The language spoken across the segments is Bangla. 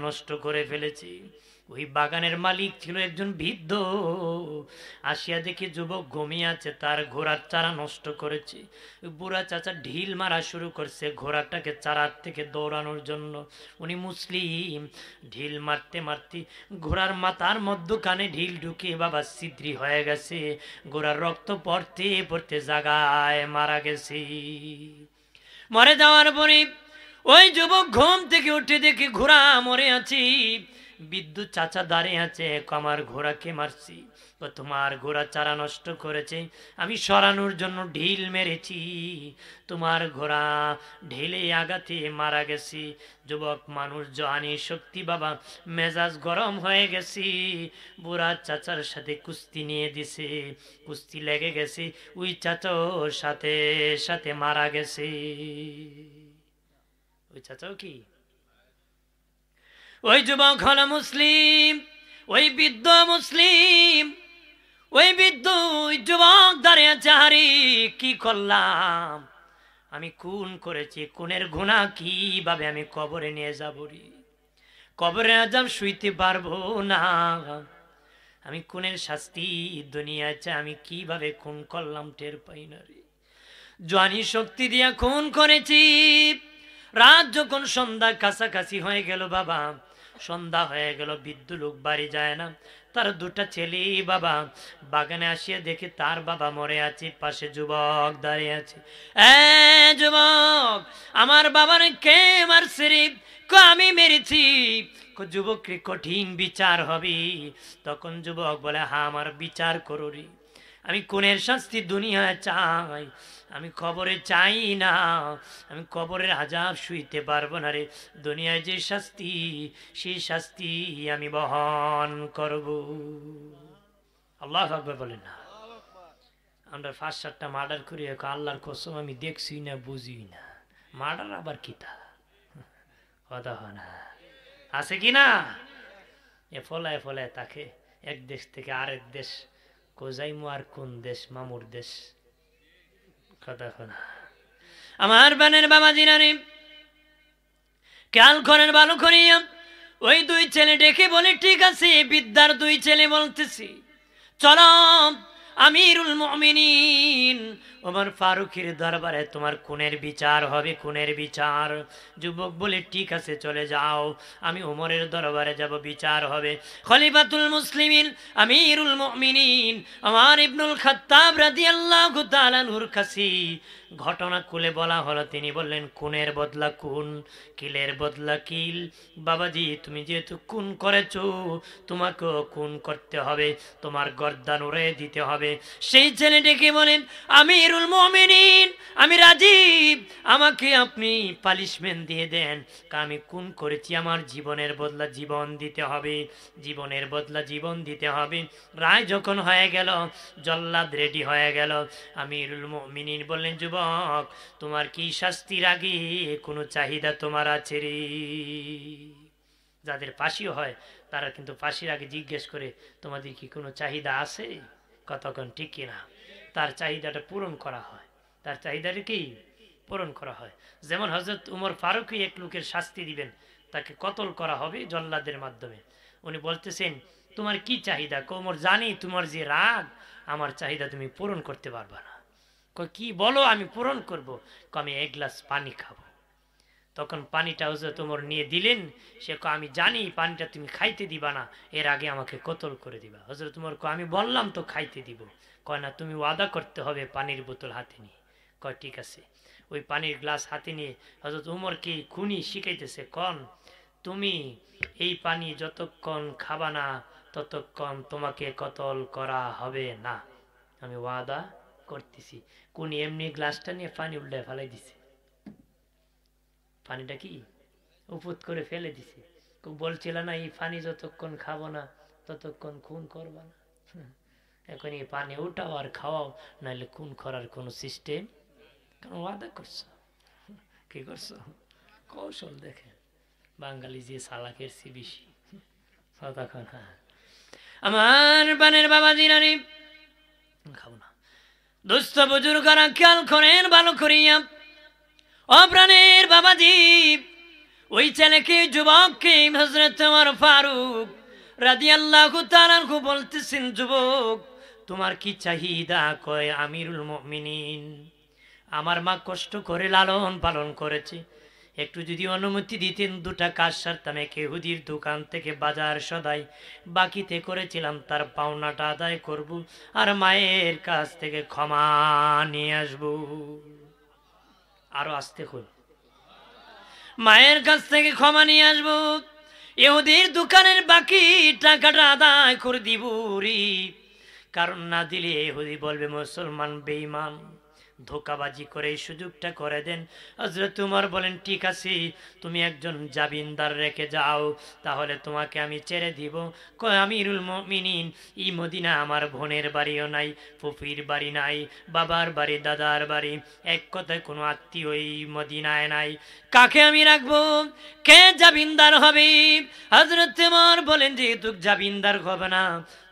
নষ্ট করে ফেলেছি। ওই বাগানের মালিক ছিল একজন বৃদ্ধ। আসিয়া দেখি যুবক ঘুমিয়ে আছে, তার ঘোড়ার চারা নষ্ট করেছে। বুড়া চাচা ঢিল মারা শুরু করছে ঘোড়াটাকে চারার থেকে দৌড়ানোর জন্য। উনি মুসলিম। ঢিল মারতে মারতে ঘোড়ার মাথার মধ্যখানে ঢিল ঢুকিয়ে বাবা ছিদ্রি হয়ে গেছে। ঘোড়ার রক্ত পড়তে পড়তে জাগায় মারা গেছে। মরে যাওয়ার পরে ওই যুবক ঘুম থেকে উঠে দেখি ঘোড়া মরে আছি। বিদ্যুৎ চাচা দাঁড়িয়ে আছে, আমার ঘোড়াকে মারছি। তোমার ঘোড়া চারা নষ্ট করেছে, আমি সরানোর জন্য ঢিল মেরেছি, তোমার ঘোড়া ঢিলে আঘাতে মারা গেছি। যুবক মানুষ, জওয়ানি শক্তি বাবা, মেজাজ গরম হয়ে গেছি। বুড়া চাচার সাথে কুস্তি নিয়ে দিছে, কুস্তি লেগে গেছে, ওই চাচার সাথে সাথে মারা গেছে। ওই চাচাও কি? ওই যুবক হলো মুসলিম, ওই বৃদ্ধ মুসলিম। ওই বৃদ্ধ ওই যুবক দাঁড়িয়ে আছে, হারি কি করলাম, আমি খুন করেছি, খুনের গুনাহ কিভাবে আমি কবরে নিয়ে যাব রে? কবরে আজাব শুইতে পারবো না, আমি খুনের শাস্তি দুনিয়ায় চাই, আমি কিভাবে খুন করলাম টের পাই না রে। জওয়ানি শক্তি দিয়া খুন করেছি। রাত যখন সন্ধ্যা কাছাকাছি হয়ে গেল বাবা, সন্ধ্যা হয়ে গেল, বৃদ্ধ লোক বাড়ি যায় না। তার দুটা ছেলে বাবা বাগানে আসিয়া দেখে তার বাবা মরে আছে, পাশে যুবক দাঁড়িয়ে আছে। যুবক, আমার বাবার কে মারছে রে? আমি মেরেছি। যুবকের কঠিন বিচার হবে। তখন যুবক বলে, হ্যাঁ আমার বিচার করো রে, আমি খুনের শাস্তি দুনিয়ায় চাই, আমি কবরে চাই না, আমি কবরের আযাব শুইতে পারবো না রে। দুনিয়ায় যে শাস্তি, সেই শাস্তি আমি বহন করব। আল্লাহু আকবার বলেন না। আমরা 5-7টা মার্ডার করি, আল্লাহর কসম আমি দেখছি না, বুঝি না। মার্ডার আবার কি তা কথা হয় না, আছে কি না? এ ফলায় ফলায় তাকে এক দেশ থেকে আরেক দেশ কোজাইমু, আর কোন দেশ? মামুর দেশ। কথা শোনা আমার বানের বাবা জিনানি, খেয়াল করেন ভালো করিয়া। ওই দুই ছেলে ডেকে বলে, ঠিক আছে, বিদ্যার দুই ছেলে বলতেছি, চলো আমিরুল মুমিনিন ওমর ফারুকের দরবারে তোমার খুনের বিচার হবে, খুনের বিচার। যুবক বলে, ঠিক আছে চলে যাও, আমি ওমরের দরবারে যাব, বিচার হবে। খলিফাতুল মুসলিমিন আমিরুল মুমিনিন আমার ইবনুল খাত্তাব রাদিয়াল্লাহু তাআলা আনহুর কাছে ঘটনা খুলে বলা হলো। তিনি বললেন, খুনের বদলা খুন, কিলের বদলা কিল। বাবাজি, তুমি যেহেতু খুন করেছো, তোমাকেও খুন করতে হবে, তোমার গর্দান উড়িয়ে দিতে হবে। সেই ছেলেটিকে বলেন, আমিরুল মুমিনিন আমি রাজি, আমাকে আপনি পানিশমেন্ট দিয়ে দেন, আমি খুন করেছি, আমার জীবনের বদলা জীবন দিতে হবে, জীবনের বদলা জীবন দিতে হবে। রায় যখন হয়ে গেল, জল্লাদ রেডি হয়ে গেল। আমিরুল মুমিনিন বললেন, যুবক তোমার কি শাস্তির আগে কোনো চাহিদা তোমার আছে রে? যাদের ফাঁসিও হয় তারা কিন্তু ফাঁসির আগে জিজ্ঞেস করে, তোমাদের কি কোনো চাহিদা আছে? কতক্ষণ ঠিক কিনা? তার চাহিদাটা পূরণ করা হয়, তার চাহিদাটা কি পূরণ করা হয়। যেমন হযরত উমর ফারুকই এক লোকের শাস্তি দিবেন, তাকে কতল করা হবে জল্লাদের মাধ্যমে। উনি বলতেছেন, তোমার কি চাহিদা? উমর, জানি তোমার যে রাগ, আমার চাহিদা তুমি পূরণ করতে পারবা না। কি বলো, আমি পূরণ করব। আমি এক গ্লাস পানি খাবো। তখন পানিটা হযরত ওমর নিয়ে দিলেন। সে আমি জানি পানিটা তুমি খাইতে দিবা না, এর আগে আমাকে কতল করে দিবা। হযরত ওমর আমি বললাম তো খাইতে দিব। কয় না, তুমি ওয়াদা করতে হবে পানির বোতল হাতে নিয়ে। কয় ঠিক আছে। ওই পানির গ্লাস হাতে নিয়ে হযরত ওমরকে খুনি শিখাইতেছে, কন তুমি এই পানি যতক্ষণ খাবা না ততক্ষণ তোমাকে কতল করা হবে না, আমি ওয়াদা করতেছি। খুনি এমনি গ্লাসটা নিয়ে পানি উল্টায় ফেলাই দিছে, পানিটা কি উপুত করে ফেলে দিছে। বলছিল না এই পানি যতক্ষণ খাবো না ততক্ষণ খুন করবা না। এখন এই পানি উঠাও আর খাওয়াও, নাহলে খুন করার কোনো সিস্টেম। কারণ ওয়াদা করছো, কি করছো? কৌশল দেখে বাঙালি যে সালাকের সি বেশি। তখন আমার বানের বাবা জিরানি খাবো না। দুস্থ বুজুর্গরা খেয়াল করেন ভালো করিয়া, অপ্রাণের বাবাজি, ওই ছেলেকে, যুবককে হযরত ওমর ফারুক রাদিয়াল্লাহু তাআলা আনহু বলতেছেন, যুবক তোমার কি চাহিদা? কয় আমিরুল মুমিনিন, আমার মা কষ্ট করে লালন পালন করেছে, একটু যদি অনুমতি দিতেন দুটা কাজ সারতাম, এক ইহুদির দোকান থেকে বাজার সদাই বাকিতে করেছিলাম তার পাওনাটা আদায় করব, আর মায়ের কাছ থেকে ক্ষমা নিয়ে আসব। আরো আসতে হল, মায়ের কাছ থেকে ক্ষমা নিয়ে আসব, ইহুদির দোকানের বাকি টাকাটা আদায় করে দিব রে, কারণ না দিলে ইহুদি বলবে মুসলমান বেঈমান, ধোকাবাজি করে এই সুযোগটা করে দেন। হযরত ওমর বলেন, ঠিক আছে তুমি একজন জাবিনদার রেখে যাও, তাহলে তোমাকে আমি ছেড়ে দিব। কয় আমিরুল মুমিনিন, এই মদিনা আমার বোনের বাড়িও নাই, ফুফির বাড়ি নাই, বাবার বাড়ি, দাদার বাড়ি, এক কথায় কোনো আত্মীয় এই মদিনায় নাই, কাকে আমি রাখবো? কে জাবিনদার হবে? হযরত ওমর বলেন, যেহেতু জাবিনদার হবে না,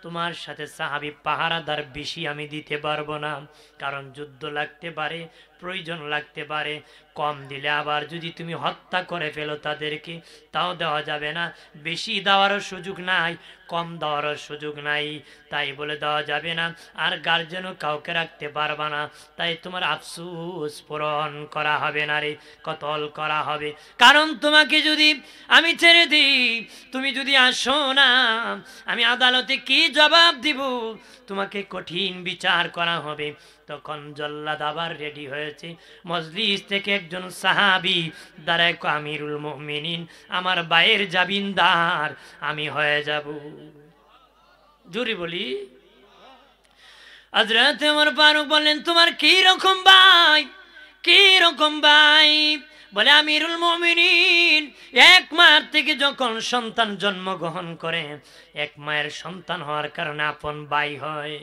তোমার সাথে সাহাবী পাহারাদার বেশি আমি দিতে পারবো না, কারণ যুদ্ধ লাগতে পারে, প্রয়োজন লাগতে পারে, কম দিলে আবার যদি তুমি হত্যা করে ফেলো তাদেরকে, তাও দেওয়া যাবে না, বেশি দেওয়ারও সুযোগ নাই, কম দেওয়ারও সুযোগ নাই, তাই বলে দেওয়া যাবে না, আর গার্জেনও কাউকে রাখতে পারবা না, তাই তোমার আফসোস পূরণ করা হবে না রে, কতল করা হবে। কারণ তোমাকে যদি আমি ছেড়ে দিই, তুমি যদি আসো না, আমি আদালতে কি জবাব দিব? তোমাকে কঠিন বিচার করা হবে। তখন জল্লাদ আবার রেডি হয়েছে, মজলিস থেকে একজন সাহাবী দাঁড়ায়, আমিরুল মুমিনিন, আমার ভাইয়ের জামিনদার আমি হয়ে যাব। জোরে বলি। হযরত ওমর ফারুক বললেন, তোমার কি রকম ভাই? কি রকম ভাই? বলে আমিরুল মুমিনিন, এক মায়ের থেকে যখন সন্তান জন্মগ্রহণ করে, এক মায়ের সন্তান হওয়ার কারণে আপন ভাই হয়।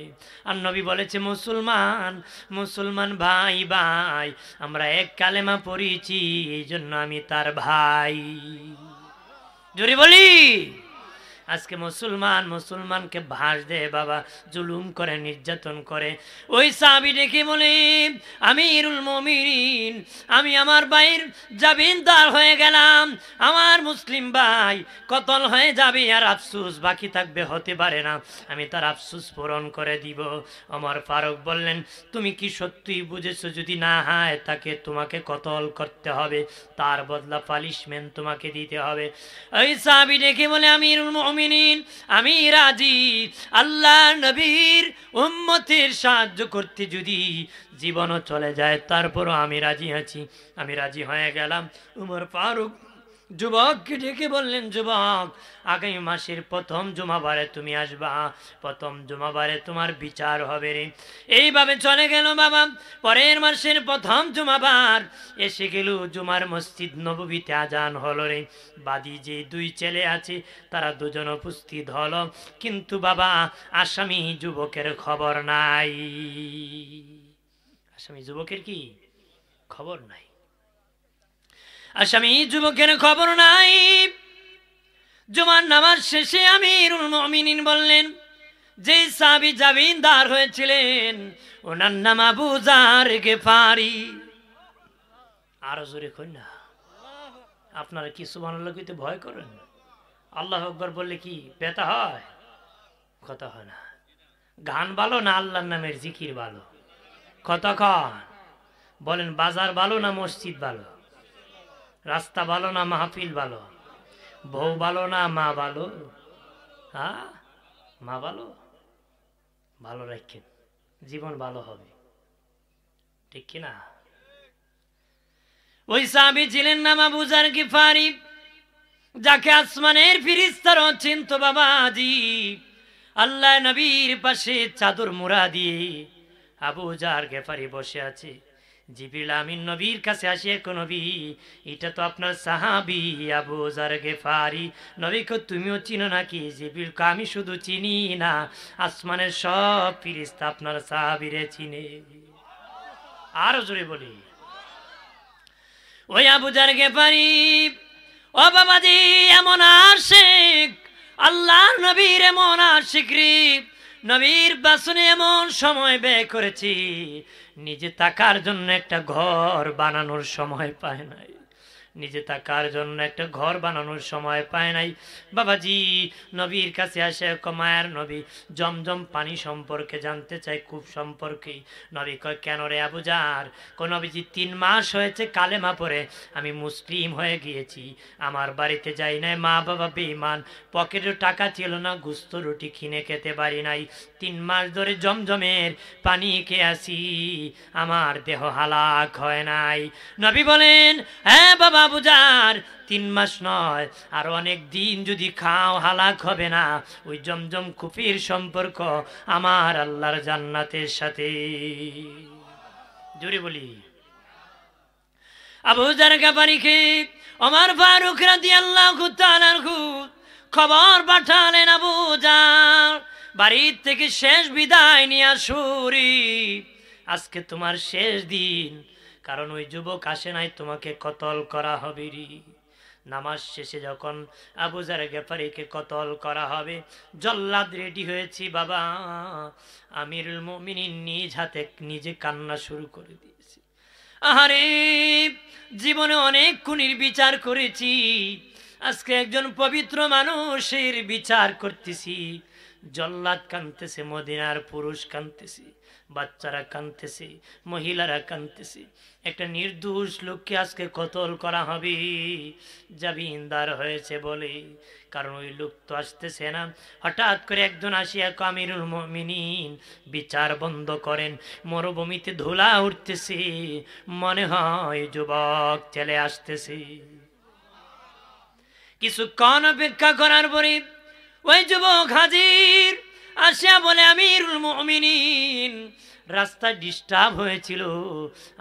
আর নবী বলেছে, মুসলমান মুসলমান ভাই ভাই, আমরা এক কালেমা পড়েছি, এই জন্য আমি তার ভাই। জোরে বলি। আজকে মুসলমান মুসলমানকে ভাস দেয় বাবা, জুলুম করে, নির্যাতন করে। ওই সাহাবী ডেকে বলে, আমিরুল মুমিনিন, আমি আমার ভাইয়ের জামিনদার হয়ে গেলাম, আমার মুসলিম ভাই কতল হয়ে যাবে, আর আফসোস বাকি থাকবে, হতে পারে না, আমি তার আফসোস পূরণ করে দিব। ওমর ফারুক বললেন, তুমি কি সত্যিই বুঝেছো? যদি না হয় তাকে তোমাকে কতল করতে হবে, তার বদলা পানিশমেন্ট তোমাকে দিতে হবে। ওই সাহাবী ডেকে বলে, আমিরুল মুমিনিন, আমি রাজি, আল্লাহ নবীর উম্মতের সাহায্য করতে যদি জীবনও চলে যায় তারপরও আমি রাজি আছি। আমি রাজি হয়ে গেলাম। উমর ফারুক যুবককে ডেকে বললেন, যুবক, আগামী মাসের প্রথম জুমাবারে তুমি আসবা, প্রথম জুমাবারে তোমার বিচার হবে রে। এইভাবে চলে গেল বাবা। পরের মাসের প্রথম জুমাবার এসে গেল, জুমার মসজিদ নববীতে আজান হলো রে। বাদী যে দুই ছেলে আছে তারা দুজন উপস্থিত হলো, কিন্তু বাবা আসামি যুবকের খবর নাই। আসামি যুবকের কি খবর নাই? আসামি যুবকের খবর নাই। জুমার নামাজ শেষে আমিরুল মুমিনিন বললেন, যে সাহাবী জামিনদার হয়েছিলেন ওনার নাম আবু যার গিফারি। আরো জোরে কই না। আপনারা কি সুবহানাল্লাহ কইতে ভয় করেন? আল্লাহু আকবার বললে কি ব্যথা হয়? কথা হয় না। গান ভালো না আল্লাহর নামের জিকির ভালো? কতক্ষণ বলেন, বাজার ভালো না মসজিদ ভালো? রাস্তা ভালো না মাহফিল ভালো? বউ ভালো না মা ভালো? হ্যাঁ, মা ভালো। ভালো রাখেন, জীবন ভালো হবে, ঠিক কিনা? ওই সাহাবী ছিলেন নাম আবু যার গিফারি, যাকে আসমানের ফেরেশতারা চিনতো বাবাজি। আল্লাহ নবীর পাশে চাদর মুড়া দিয়ে আবু যার গিফারি বসে আছে। জিবরিল আমিন নবীর কাছে আসে, কো নবী, এটা তো আপনার সাহাবী আবু যার গিফারি। নবী কো, তুমিও চিনো নাকি? জিবরিল কো, আমি শুধু চিনি না, আসমানের সব ফেরেশতা আপনার সাহাবীরে চিনে। আরো জোরে বলি। ওই আবু যার গিফারি, ও বাবাজি, এমন আশিক, আল্লাহর নবীর এমন আশিক রে, নবীর বাসনে এমন সময় ব্যয় করেছি, নিজে থাকার জন্য একটা ঘর বানানোর সময় পায় নাই। নিজে থাকার জন্য একটা ঘর বানানোর সময় পায় নাই। বাবাজি নবীর কাছে আসে, মায়ার নবী জমজম পানি সম্পর্কে জানতে চাই, খুব সম্পর্কে। নবী কয়, কেন রে আবু জার? নবীজি 3 মাস হয়েছে কালেমা পড়ে আমি মুসলিম হয়ে গিয়েছি, আমার বাড়িতে যাই নাই, মা বাবা বেঈমান, পকেটে টাকা ছিল না, গুস্ত রুটি কিনে খেতে পারি নাই, 3 মাস ধরে জমজমের পানি খেয়ে আসি, আমার দেহ হালাক হয় নাই। নবী বলেন, হ্যাঁ বাবা আবু জার, 3 মাস নয়, আর অনেক দিন যদি খাও হালাক হবে না। ওই জমজম কুপির সম্পর্ক আমার আল্লাহর জান্নাতের সাথে। জোরে বলি। আবু জার গাফারিকে ওমর ফারুক রাদিয়াল্লাহু তাআলা আনহু খবর পাঠালেন, আবু জার বাড়ির থেকে শেষ বিদায় নিয়ে আসুরি, আজকে তোমার শেষ দিন, কারণ ওই যুবক আসে নাই, তোমাকে কতল করা হবে রে। নামাজ শেষে যখন আবু জার গাফারিকে কতল করা হবে, জল্লাদ রেডি হয়েছি বাবা, আমিরুল মুমিনিন নিজ হাতে নিজে কান্না শুরু করে দিয়েছে। আহারে, জীবনে অনেক খুনির বিচার করেছি, আজকে একজন পবিত্র মানুষের বিচার করতেছি। জল্লাদ কাঁদতেছে, মদিনার পুরুষ কাঁদতেছে, বাচ্চারা কাঁদতেছে, মহিলারা কাঁদতেছে, একটা নির্দোষ লোককে আজকে কতল করা হবে, জামিনদার হয়েছে বলে। কারণ ওই লোক তো আসতেছে না। হঠাৎ করে একজন আসিয়া আমিরুল মুমিনিন বিচার বন্ধ করেন। মরুভূমিতে ধুলা উঠতেছে, মনে হয় যুবক চলে আসতেছে। কিছুক্ষণ অপেক্ষা করার পরে ওই যুবক হাজির, আসিয়া বলে, আমিরুল মুমিনিন, রাস্তা ডিস্টার্ব হয়েছিল,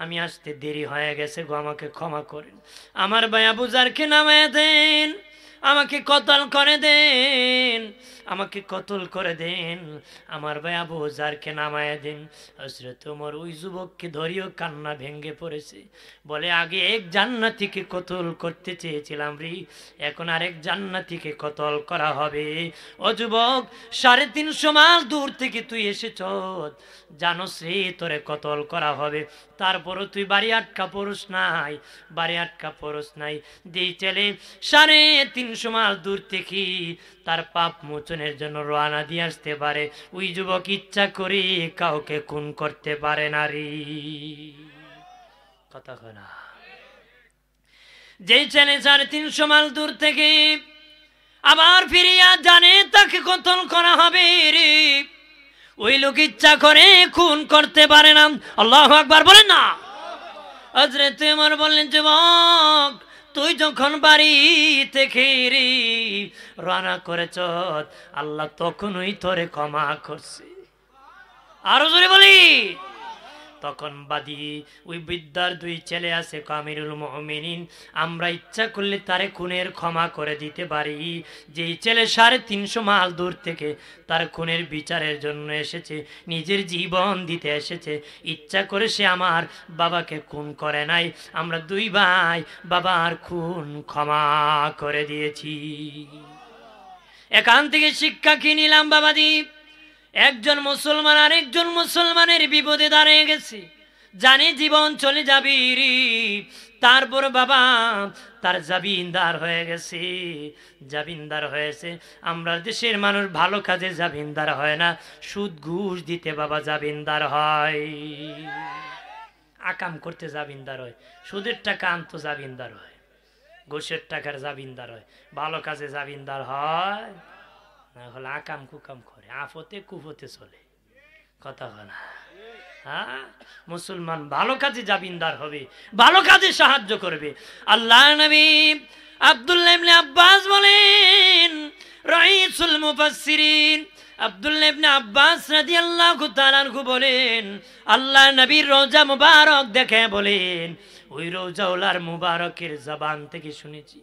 আমি আসতে দেরি হয়ে গেছে গো, আমাকে ক্ষমা করেন, আমার ভাই আবু জারকে নামায় দেন, আমাকে কতল করে দেন, আমাকে কতল করে দেন, আমার ভাই আবু জারকে নামায় দেন। হযরত ওমর ওই যুবককে ধরিও কান্না ভেঙ্গে পড়েছে, বলে, আগে এক জান্নাতীকে কতল করতে চেয়েছিলাম রে, এখন আরেক জান্নাতীকে কতল করা হবে। ও যুবক, 350 মাইল দূর থেকে তুই এসেছ, জানোস রে তোরে কতল করা হবে, তারপরও তুই বাড়ি আটকা পড়স নাই, বাড়ি আটকা পড়স নাই। যেই ছেলে 350 মাইল দূর থেকে তার পাপ মোচনের জন্য রওনা দিয়ে আসতে পারে, ওই যুবক ইচ্ছা করে কাউকে খুন করতে পারে না রে। কথা কয় না? যেই ছেলে 350 মাইল দূর থেকে আবার ফিরিয়া জানে তাকে কতল করা হবে রে, ওই লোক ইচ্ছা করে খুন করতে পারে না। আল্লাহু আকবার বলেন না। হযরত ওমর বললেন, যুবক, তুই যখন বাড়ি থেকে রওনা করেছ, আল্লাহ তখনই তোরে ক্ষমা করছে। আরো জোরে বলি। তখন বাদী ওই বিদ্যার 2 ছেলে আছে, আমিরুল মুমিনিন, আমরা ইচ্ছা করলে তারে খুনের ক্ষমা করে দিতে পারি। যেই ছেলে 350 মাইল দূর থেকে তার খুনের বিচারের জন্য এসেছে, নিজের জীবন দিতে এসেছে, ইচ্ছা করে সে আমার বাবাকে খুন করে নাই, আমরা 2 ভাই বাবার খুন ক্ষমা করে দিয়েছি। এখান থেকে শিক্ষা কি নিলাম বাবাজি? একজন মুসলমান আর একজন মুসলমানের বিপদে দাঁড়িয়ে গেছে, জানে জীবন চলে যাবে, তারপর বাবা তার জামিনদার হয়ে গেছে, জামিনদার হয়েছে। আমরা দেশের মানুষ ভালো কাজে জামিনদার হয় না, সুদ ঘুষ দিতে বাবা জামিনদার হয়, আকাম করতে জামিনদার হয়, সুদের টাকা আনতো জামিনদার হয়, ঘুষের টাকার জামিনদার হয়, ভালো কাজে জামিনদার হয় না, হলে আকাম কুকাম করে আফতে কুফতে চলে। কথা হয় না? হ্যাঁ, মুসলমান ভালো কাজে জামিনদার হবে, ভালো কাজে সাহায্য করবে। আল্লাহ নবী আব্দুল্লাহ ইবনে আব্বাস বলেন, রাইসুল মুফাসসিরিন আব্দুল্লাহ ইবনে আব্বাস রাদিয়াল্লাহু তাআলা আনহু বলেন, আল্লাহ নবীর রওজা মুবারক দেখে বলেন, ওই রওজাওয়ালার মুবারকের জবান থেকে শুনেছি,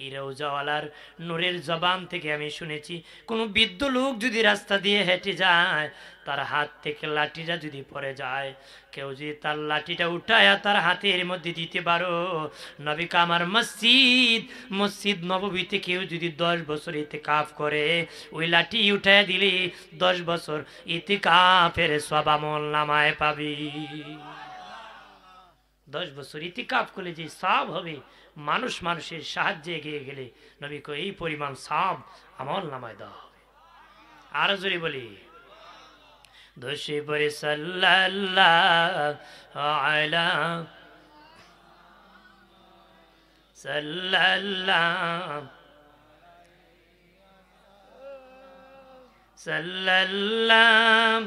এই রওজাওয়ালার নূরের জবান থেকে আমি শুনেছি, কোনো বৃদ্ধ লোক যদি রাস্তা দিয়ে হেঁটে যায়, তার হাত থেকে লাঠিটা যদি পড়ে যায়, কেউ যদি তার লাঠিটা উঠায়া তার হাতের মধ্যে দিতে পারো, নবী আমার মসজিদ নববীতে কেউ যদি 10 বছর ইতিকাফ করে, ওই লাঠি উঠায়া দিলে 10 বছর ইতিকাফের সওয়াব আমলনামায় পাবি। 10 বছর ইতিকাফ করলে যে সওয়াব হবে, মানুষ মানুষের সাহায্যে এগিয়ে গেলে নবী কো এই পরিমাণ সওয়াব আমল নামায় দেওয়া হবে। আরো জোরে বলি দোষে পরে সাল্লাল্লাহু আলা সাল্লাল্লাহু সাল্লাল্লাহু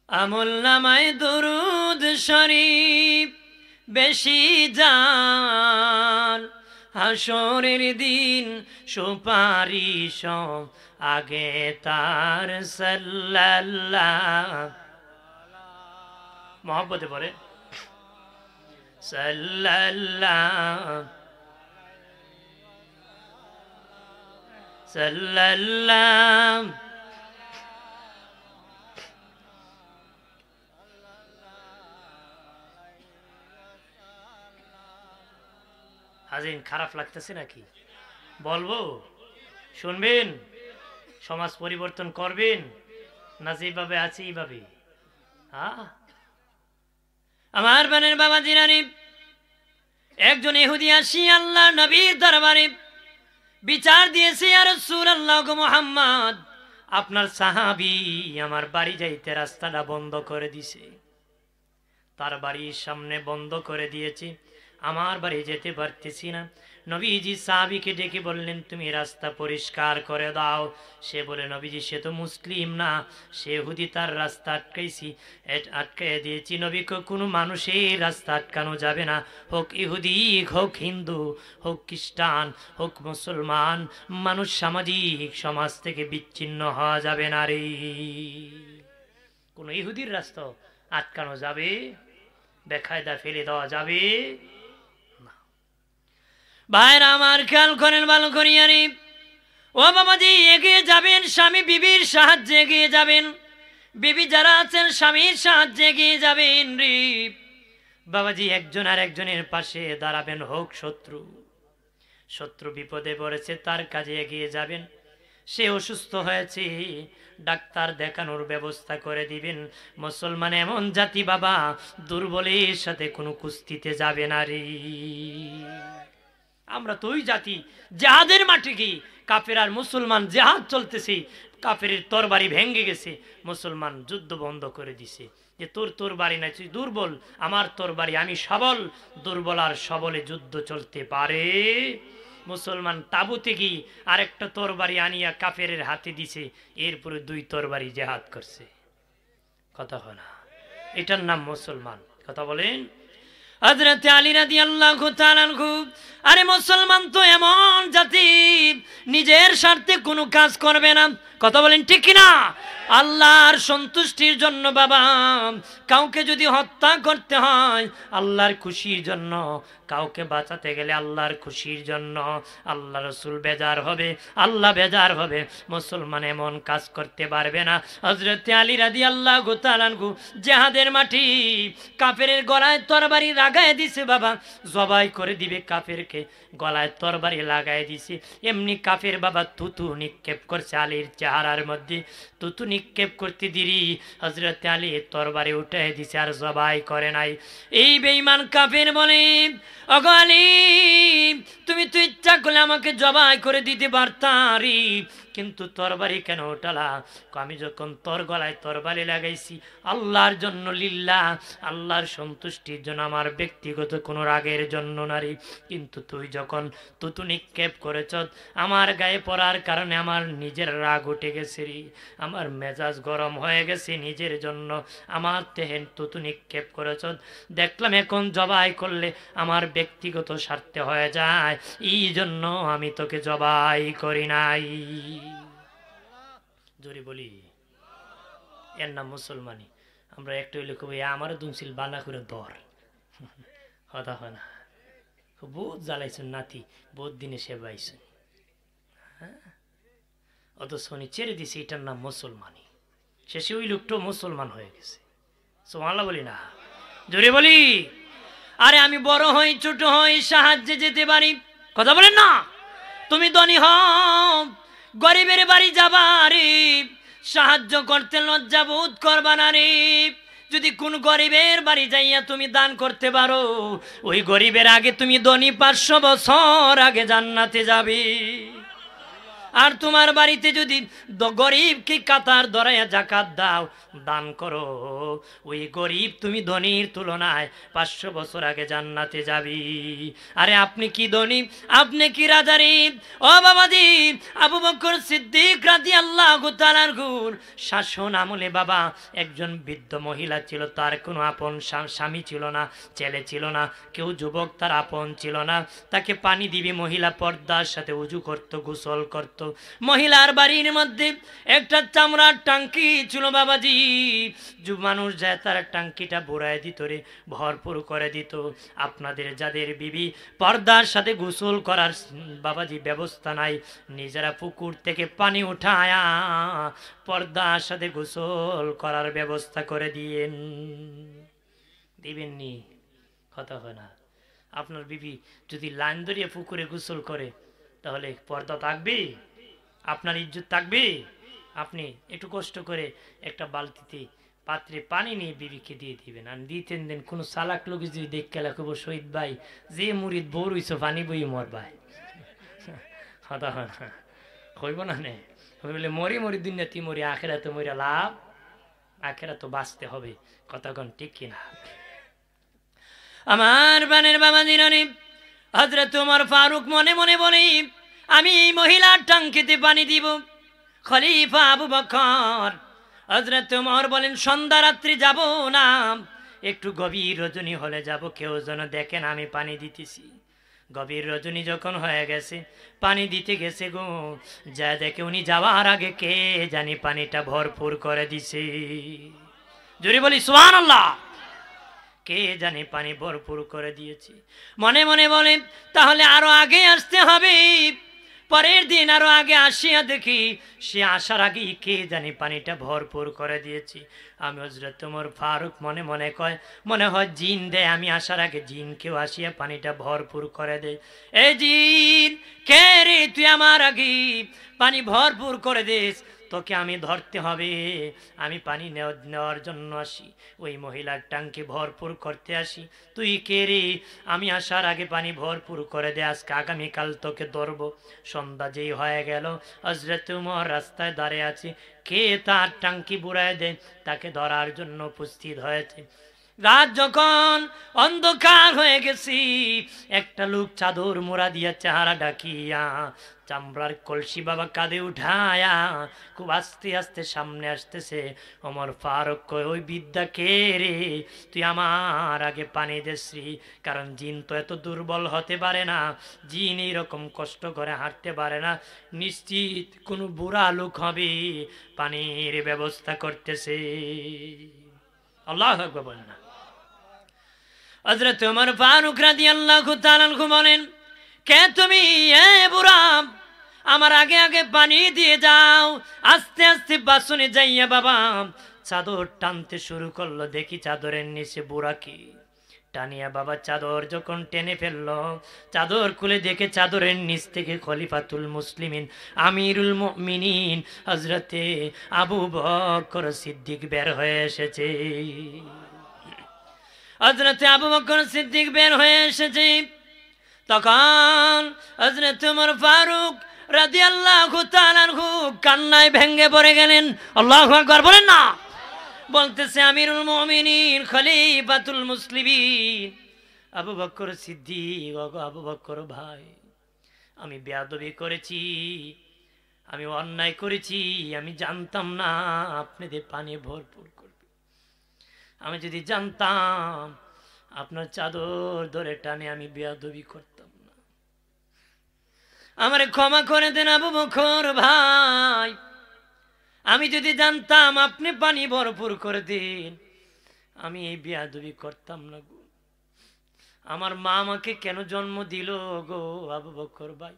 আমল নামায় দরুদ শরীফ বেশি যান হাসরের দিন সুপারিশ আগে তার সাল্লাল্লাহু মহব্বতে পড়ে সাল্লাল্লাহু সাল্লাল্লাহু হাজিন খারাপ লাগতেছে নাকি বলবো শুনবেন সমাজ পরিবর্তন করবেন না যেভাবে আছে এইভাবে হ্যাঁ আমার বানের বাবা জিরানি একজন ইহুদি আসি আল্লাহ নবীর দরবারে বিচার দিয়েছে আর রাসূলুল্লাহ মুহাম্মদ আপনার সাহাবী আমার বাড়ি যাইতে রাস্তাটা বন্ধ করে দিছে তার বাড়ির সামনে বন্ধ করে দিয়েছে আমার বাড়ি যেতে পারতেছি না নবীজি সাহাবীকে ডেকে বললেন তুমি রাস্তা পরিষ্কার করে দাও সে বলে নবীজি সে তো মুসলিম না সে ইহুদি তার রাস্তা আটকাইয়ে দিয়েছি নবীকে কোনো মানুষের রাস্তা আটকানো যাবে না হোক ইহুদি হোক হিন্দু হোক খ্রিস্টান হোক মুসলমান মানুষ সামাজিক সমাজ থেকে বিচ্ছিন্ন হওয়া যাবে না রে কোনো ইহুদির রাস্তা আটকানো যাবে বেকায়দা ফেলে দেওয়া যাবে ভাইরা আমার খেয়াল করেন ভালো করিয়ানি ও বাবাজি এগিয়ে যাবেন স্বামী বিবির সাহায্যে এগিয়ে যাবেন বিবি যারা আছেন স্বামীর সাহায্যে এগিয়ে যাবেন রে বাবাজি একজন আর একজনের পাশে দাঁড়াবেন হোক শত্রু বিপদে পড়েছে তার কাজে এগিয়ে যাবেন সে অসুস্থ হয়েছে ডাক্তার দেখানোর ব্যবস্থা করে দিবেন মুসলমান এমন জাতি বাবা দুর্বলের সাথে কোনো কুস্তিতে যাবে না রে আমরা তো ওই জাতি জিহাদের মাঠে কি কাফের আর মুসলমান জিহাদ চলতেছে কাফেরের তরবারি ভেঙে গেছে মুসলমান যুদ্ধ বন্ধ করে দিছে যে তোর বাড়ি নাই তুই দুর্বল আমার তরবারি আমি সবল দুর্বল আর সবলে যুদ্ধ চলতে পারে মুসলমান তাবুতে কি আরেকটা তরবারি আনিয়া কাফেরের হাতে দিছে এরপরে দুই তরবারি জিহাদ করছে কথা হয় না এটার নাম মুসলমান কথা বলেন হযরত আলী রাদিয়াল্লাহু তাআলা আনহু আরে মুসলমান তো এমন জাতি নিজের স্বার্থে কোনো কাজ করবে না কথা বলেন ঠিক কি না আল্লাহর সন্তুষ্টির জন্য বাবা কাউকে যদি হত্যা করতে হয় আল্লাহর খুশির জন্য কাউকে বাঁচাতে গেলে আল্লাহর খুশির জন্য আল্লাহ রাসূল বেজার হবে আল্লাহ বেজার হবে মুসলমান এমন কাজ করতে পারবে না হযরত আলী রাদিয়াল্লাহু তাআলা আনহু জিহাদের মাটি কাফেরের গলায় তরবারি লাগায় দিছে বাবা জবাই করে দিবে কাফেরকে গলায় তরবারি লাগায় দিছে এমনি কাফের বাবা থুতু নিক্ষেপ করছে আলীর চেহারার মধ্যে থুতু নিক্ষেপ করতে দিরি হযরত আলী তরবারি উঠায় দিছে আর জবাই করে নাই এই বেঈমান কাফের বলে ওগো আলী তুমি তো ইচ্ছা করলে আমাকে জবাই করে দিতে পারতারি কিন্তু তরবারি কেন উঠালা আমি যখন তোর গলায় তরবারি লাগাইছি আল্লাহর জন্য লিল্লাহ আল্লাহর সন্তুষ্টির জন্য আমার ব্যক্তিগত কোনো রাগের জন্য নারী কিন্তু তুই যখন তুতু নিক্ষেপ করেছ আমার গায়ে পড়ার কারণে আমার নিজের রাগ উঠে গেছে রে আমার মেজাজ গরম হয়ে গেছে নিজের জন্য আমার তেহেন তুতু নিক্ষেপ করেছ দেখলাম এখন জবাই করলে আমার ব্যক্তিগত স্বার্থে হয়ে যায় এই জন্য আমি তোকে জবাই করি নাই জোরে বলি এর নাম মুসলমানি আমরা একটা হইলে কবি আমারও দুমছিল বানা করে ধর কথা হয় না বহুত জ্বালাইছেন নাতি বহুত দিনে সেবাইছেন হ্যাঁ অত শনি ছেড়ে দিছে এটার নাম মুসলমানি শেষে ওই লোকটাও মুসলমান হয়ে গেছে সুবহানাল্লাহ বলি না জোরে বলি আরে আমি বড় হই ছোট হই সাহায্যে যেতে পারি কথা বলেন না তুমি ধনী হও গরিবের বাড়ি যাবা রে, সাহায্য করতে লজ্জা বোধ করবা না রে। যদি কোন গরিবের বাড়ি যাইয়া তুমি দান করতে পারো, ওই গরিবের আগে তুমি ধনী 500 বছর আগে জান্নাতে যাবে। আর তোমার বাড়িতে যদি গরিবকে কাতার ধরাইয়া জাকাত দাও, দান করো, ওই গরিব তুমি ধনীর তুলনায় 500 বছর আগে জান্নাতে যাবি। আরে আপনি কি ধনী, আপনি কি রাজারি? ও বাবাজি, আবু বকর সিদ্দিক রাদিয়াল্লাহু তাআলা আনহুর শাসন আমলে বাবা একজন বৃদ্ধ মহিলা ছিল, তার কোনো আপন স্বামী ছিল না, ছেলে ছিল না, কেউ যুবক তার আপন ছিল না। তাকে পানি দিবি, মহিলা পর্দার সাথে উজু করত, গোসল করত। মহিলার বাড়ির মধ্যে একটা চামড়ার টাঙ্কি ছিল বাবাজি, মানুষ যায় তার টাঙ্কিটা ভরায় দিত রে, ভরপুর করে দিত। আপনাদের যাদের বিবি পর্দার সাথে গোসল করার বাবাজি ব্যবস্থা নাই, নিজেরা পুকুর থেকে পানি উঠায়া পর্দার সাথে গোসল করার ব্যবস্থা করে দিবেননি? কথা হয় না। আপনার বিবি যদি লাইন ধরিয়ে পুকুরে গোসল করে, তাহলে পর্দা থাকবে? আপনার ইজ্জত থাকবে? আপনি একটু কষ্ট করে একটা বালতিতে পাত্রে পানি নিয়ে বিবিকে দিয়ে দিবেন। আর দিতেন দেন কোনো চালাক লোক যদি দেখে রাখব, শহীদ ভাই যে মুড়িদ বউ রইছ পানি বই মর ভাই, কথা হয় না, হইব না নে? বলে মরি মরি দুনিয়াতে মরি, আখেরা তো মরিয়া লাভ, আখেরা তো বাঁচতে হবে। কথাক্ষণ ঠিক কিনা? আমার বানের বাবা দিনানি হযরত ওমর ফারুক মনে মনে বলে, আমি এই মহিলার টাঙ্কিতে পানি দিব। খলিফা আবু বকর হযরত ওমর বলেন, সন্ধ্যা রাত্রি যাব না, একটু গভীর রজনী হলে যাব, কেউ যেন দেখেন আমি পানি দিতেছি। গভীর রজনী যখন হয়ে গেছে, পানি দিতে গেছে গো, যা দেখে উনি যাওয়ার আগে কে জানি পানিটা ভরপুর করে দিছে। জোরে বলি সুবহানাল্লাহ। কে জানি পানি ভরপুর করে দিয়েছে। মনে মনে বলেন, তাহলে আরো আগে আসতে হবে। পরের দিন আরো আগে আসিয়া দেখি, সে আসার আগে কে জানি পানিটা ভরপুর করে দিয়েছি। আমি হযরত ওমর ফারুক মনে মনে কয়, মনে হয় জিন দেয়, আমি আসার আগে জিন কেউ আসিয়া পানিটা ভরপুর করে দেয়। এই জিন, কে রে তুই আমার আগে পানি ভরপুর করে দিস, তোকে আমি ধরতে হবে। আমি পানি নেওয়ার জন্য আসি, ওই মহিলার টাঙ্কি ভরপুর করতে আসি। তুই কে রে? আমি আসার আগে পানি ভরপুর করে দে, আজকে আগামীকাল তোকে ধরবো। সন্ধ্যা যেই হয়ে গেল, হযরত ওমর রাস্তায় দাঁড়িয়ে আছে, কে তার টাঙ্কি বুড়ায় দেয় তাকে ধরার জন্য উপস্থিত হয়েছে। রাত যখন অন্ধকার হয়ে গেছি, একটা লোক চাদর মোড়া দিয়া চেহারা ডাকিয়া চামড়ার কলসি বাবা কাঁধে উঠায়া খুব আস্তে আস্তে সামনে আসতেছে। ওমর ফারুক কয়, ওই বিদ্যা কে রে? তুই আমার আগে পানি দেশ্রী। কারণ জিন তো এত দুর্বল হতে পারে না, জিন এইরকম কষ্ট করে হাঁটতে পারে না, নিশ্চিত কোনো বুড়া লোক হবে, পানির ব্যবস্থা করতেছে। আল্লাহু আকবার বলেন না। হযরত ওমর ফারুক রাদিয়াল্লাহু তাআলা আনহু বলেন, কে তুমি? এ বুড়া, আমার আগে আগে পানি দিয়ে যাও। আস্তে আস্তে বাসনে যাইয়া বাবা চাদর টানতে শুরু করলো, দেখি চাদরের নিচে বুড়া কি টানিয়া বাবা চাদর যখন টেনে ফেললো, চাদর খুলে দেখে চাদরের নিচ থেকে খলিফাতুল মুসলিমিন আমিরুল মুমিনিন হযরতে আবু বকর সিদ্দিক বের হয়ে এসেছে। হযরতে আবু বকর সিদ্দিক বের হয়ে এসেছে। তখন হযরত ওমর ফারুক রাদিয়াল্লাহু তাআলা আনহু কান্নায় ভেঙে পড়ে গেলেন। আল্লাহু আকবার বলেন না। বলতেছে, আমিরুল মুমিনিন খলিফাতুল মুসলিমিন আবু বকর সিদ্দিক, আবু বকর ভাই, আমি বেয়াদবি করেছি, আমি অন্যায় করেছি, আমি জানতাম না আপনাদের পানি ভরপুর করবে। আমি যদি জানতাম আপনার চাদর ধরে টানে আমি বেয়াদবি করতাম না। আমারে ক্ষমা করে দেন আবু বকর ভাই, আমি যদি জানতাম আপনি পানি ভরপুর করে দিন, আমি এই বেয়াদবি করতাম না গো। আমার মা আমাকে কেন জন্ম দিল গো আবু বকর ভাই?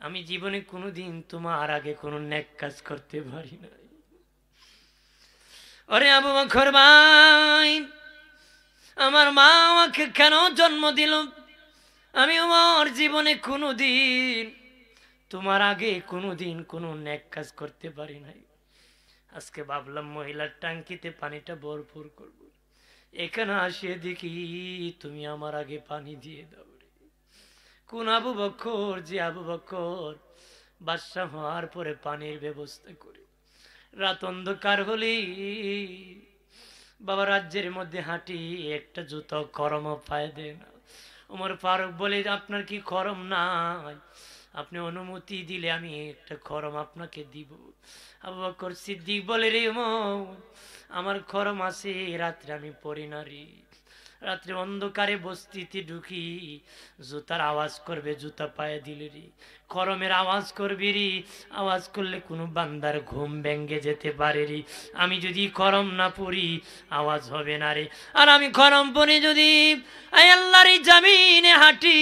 আমি জীবনে কোনোদিন তোমার আগে কোনো নেক কাজ করতে পারি নাই। আরে আবু বকর ভাই, আমার মা আমাকে কেন জন্ম দিল? আমি আমার জীবনে কোনোদিন তোমার আগে কোনোদিন কোনো নেক কাজ করতে পারি নাই। আজকে ভাবলাম মহিলার টাঙ্কিতে পানিটা ভরপুর করব, এখানে আসিয়ে দেখি তুমি আমার আগে পানি দিয়ে দাও রে। কোন আবু বকর, যে আবু বকর বাদশা হওয়ার পরে পানির ব্যবস্থা করে, রাত অন্ধকার হলেই বাবা রাজ্যের মধ্যে হাঁটি, একটা জুতো খরম পায়ে দেয় না। ওমর ফারুক বলে, আপনার কি খরম নাই? আপনি অনুমতি দিলে আমি একটা খরম আপনাকে দিব। আবু বকর সিদ্দিক বলে, রে ওমর, আমার খরম আছে, রাত্রে আমি পড়ি না রে। রাত্রে অন্ধকারে বস্তিতে ঢুকি, জুতার আওয়াজ করবে, জুতা পায়ে দিলে রে, খরমের আওয়াজ করবি রে, আওয়াজ করলে কোনো বান্দার ঘুম ভেঙ্গে যেতে পারে রে। আমি যদি খরম না পড়ি আওয়াজ হবে না রে। আর আমি খরম পরে যদি আল্লাহর জামিনে হাঁটি,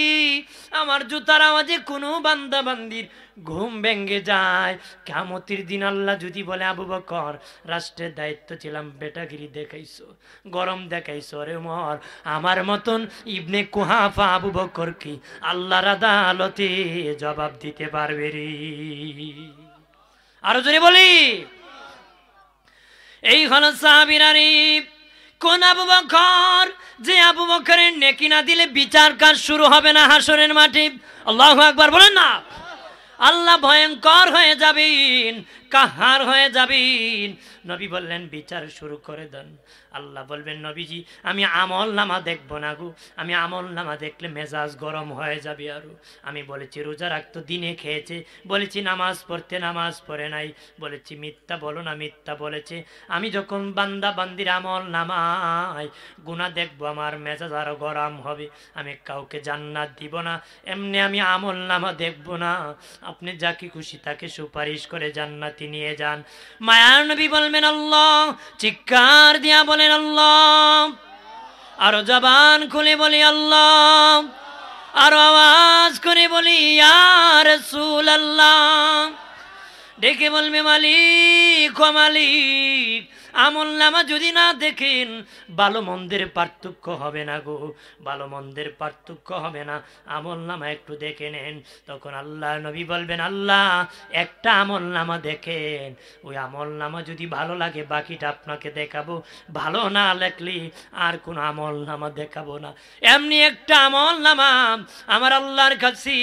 আমার জুতার আওয়াজে কোনো বান্দা বান্দির ঘুম ভেঙ্গে যায়। কিয়ামতের দিন আল্লাহ যদি বলে, আবু বকর রাষ্ট্রের দায়িত্ব ছিলাম, বেটাগিরি দেখাইছো, গরম দেখাইছো রে ওমর, আমার মতন ইবনে কুহাফা আবু বকর কি আল্লাহর আদালতে জবাব দিতে পারবে রে? আরো জোরে বলি, এই হলো সাহাবীরা রে। কোন আবু বকর? যে আবু বকরের নেকি না দিলে বিচার কাজ শুরু হবে না হাসরের মাঠে। আল্লাহু আকবার বলেন না। আল্লাহ ভয়ঙ্কর হয়ে যাবেন, কাহার হয়ে যাবেন। নবী বললেন, বিচার শুরু করে দেন। আল্লাহ বলবেন, নবীজি আমি আমল নামা দেখবো না গো, আমি আমল নামা দেখলে মেজাজ গরম হয়ে যাবে। আরো আমি বলেছি রোজা রাখতো, দিনে খেয়েছে, বলেছি নামাজ পড়তে, নামাজ পড়ে নাই, বলেছি মিথ্যা বলো না, মিথ্যা বলেছে। আমি যখন বান্দা বান্দির আমল নামায় গুনাহ দেখবো, আমার মেজাজ আরো গরম হবে। আমি কাউকে জান্নাত দিব না, এমনি আমি আমল নামা দেখবো না। আপনি যাকে খুশি তাকে সুপারিশ করে জান্নাতি নিয়ে যান। মায়ার নবী বলবেন আল্লাহ, চিৎকার দিয়া বলেন আল্লাহ, আরো জবান খুলে বলি আল্লাহ, আরো আওয়াজ করে বলি ইয়া রাসূলুল্লাহ। ডেকে বলবে, মালিক ও মালিক, আমল নামা যদি না দেখেন ভালো মন্দের পার্থক্য হবে না গো, ভালো মন্দের পার্থক্য হবে না, আমল নামা একটু দেখে নেন। তখন আল্লাহ নবী বলবেন, আল্লাহ একটা আমল নামা দেখেন, ওই আমল নামা যদি ভালো লাগে বাকিটা আপনাকে দেখাবো, ভালো না লেখলি আর কোন আমল নামা দেখাবো না। এমনি একটা আমল নামা আমার আল্লাহর কাছে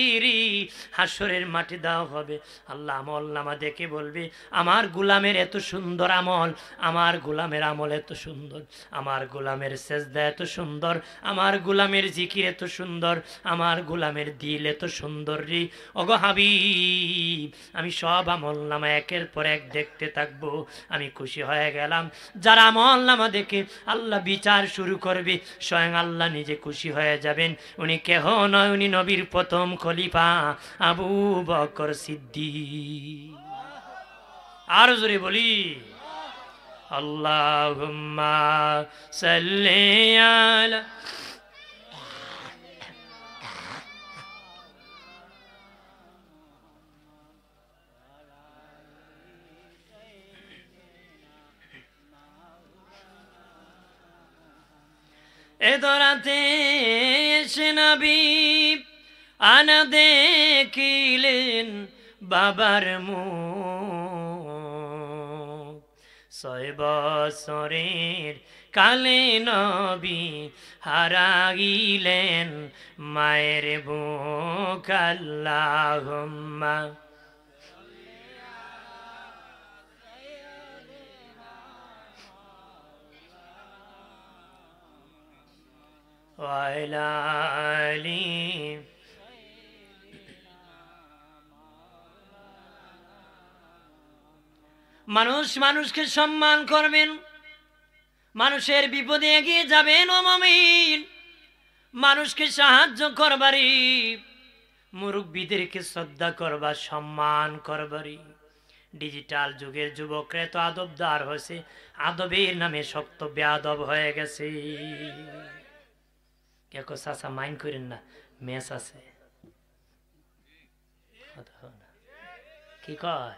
হাসরের মাঠে দেওয়া হবে। আল্লাহ আমল নামা দেখে বলবে, আমার গোলামের এত সুন্দর আমল, আমার গোলামের আমল এত সুন্দর, আমার গোলামের সেজদা এত সুন্দর, আমার গোলামের জিকির এত সুন্দর, আমার গোলামের দিল এত সুন্দর রে। ওগো হাবিব, আমি সব আমল নামা একের পর এক দেখতে থাকবো, আমি খুশি হয়ে গেলাম। যারা আমল নামা দেখে আল্লাহ বিচার শুরু করবে, স্বয়ং আল্লাহ নিজে খুশি হয়ে যাবেন। উনি কেহ নয়, উনি নবীর প্রথম খলিফা আবু বকর সিদ্দিক। আর জোরে বলি আল্লাহুম্মা সাল্লি আলা। এ দরাতে এসে নবী আনা দেখিলেন বাবার মুখ, 6 বছরের কালে নবী হারাইলেন মায়ের বুক। আল্লাহুম্মা ওয়া আলা আলি। মানুষ মানুষকে সম্মান করবেন, মানুষের বিপদে এগিয়ে যাবেন ও মুমিন, মানুষকে সাহায্য করবারি, মুরব্বীদেরকে শ্রদ্ধা করবা, সম্মান করবারি। ডিজিটাল যুগের যুবকরা তো আদবদার হয়েছে, আদবের নামে শক্ত বেয়াদব হয়ে গেছে। কে কো চাচা মাইন্ড করেন না, মেস আছে, কি কয়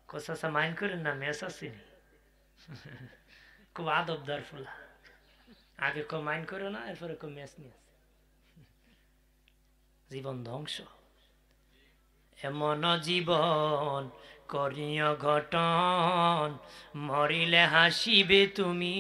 কোসা মাইন্ড করেন না, মেস আসেনি, খুব আদবদার ফুলা। আগে কেউ মাইন্ড করে না, এরপরে কেউ মেস নিয়ে আসে, জীবন ধ্বংস। এমন জীবন করিও ঘটন, মরিলে হাসিবে তুমি।